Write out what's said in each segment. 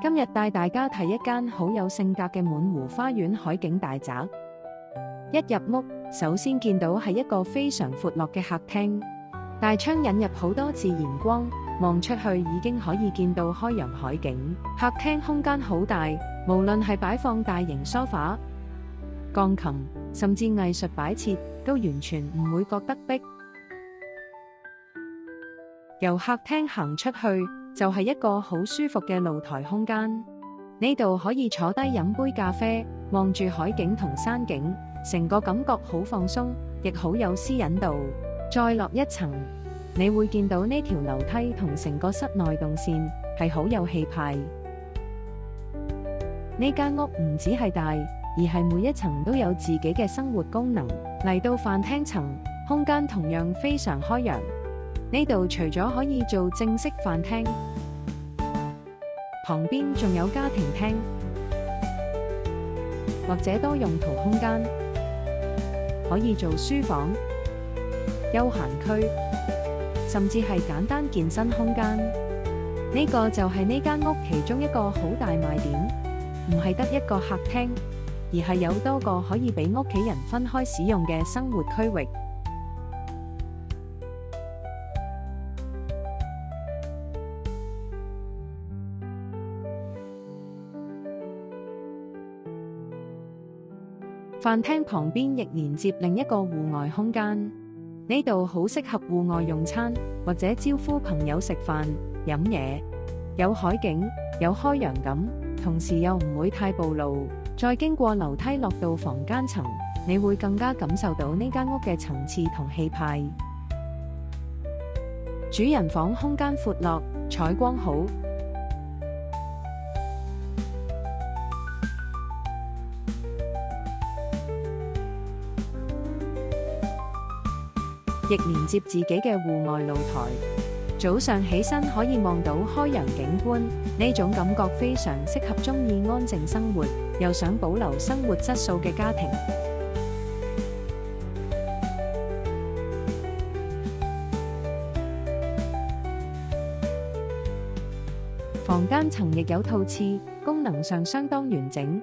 今日帶大家睇一間好有性格嘅滿湖花園海景大宅。一入屋，首先見到係一個非常闊落嘅客廳，大窗引入好多自然光，望出去已經可以見到開揚海景。客廳空間好大，無論係擺放大型梳化、鋼琴，甚至藝術擺設，都完全唔會覺得逼。由客廳行出去，就係一個好舒服嘅露台空間。呢度可以坐低飲杯咖啡，望住海景同山景，成個感覺好放鬆，亦好有私隱度。再落一層，你會見到呢條樓梯同成個室內動線，係好有氣派。呢間屋唔只係大，而係每一層都有自己嘅生活功能。嚟到飯廳層，空間同樣非常開揚。呢度除咗可以做正式飯廳，旁邊仲有家庭廳或者多用途空間，可以做書房、休閒區，甚至係簡單健身空間。呢個就係呢間屋其中一個好大賣點，唔係得一個客廳，而係有多個可以俾屋企人分開使用嘅生活區域。飯廳旁邊亦連接另一個戶外空間，呢度好適合戶外用餐或者招呼朋友食飯飲嘢，有海景，有開揚感，同時又唔會太暴露。再經過樓梯落到房間層，你會更加感受到呢間屋嘅層次同氣派。主人房空間闊落，採光好，亦連接自己嘅戶外露台。早上起身可以望到開揚景觀，呢種感覺非常適合鍾意安靜生活，又想保留生活質素嘅家庭。房間層亦有套廁，功能上相當完整。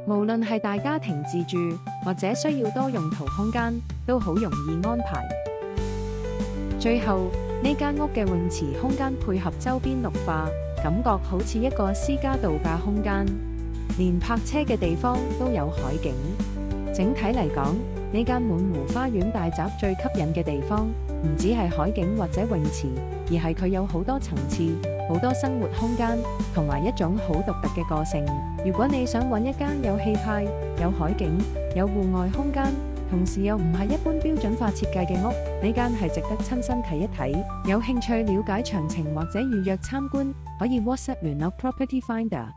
無論係大家庭自住，或者需要多用途空間，都好容易安排。最後，呢間屋嘅泳池空間配合周邊綠化，感覺好似一個私家度假空間，連泊車嘅地方都有海景。整體嚟講，呢間滿湖花園大宅最吸引嘅地方，唔止係海景或者泳池，而係佢有好多層次，好多生活空間，同埋一種好獨特嘅個性。如果你想揾一間有氣派、有海景、有戶外空間，同時又唔係一般標準化設計嘅屋，呢間係值得親身睇一睇。有興趣了解詳情或者預約參觀，可以 WhatsApp 聯絡 Property Finder。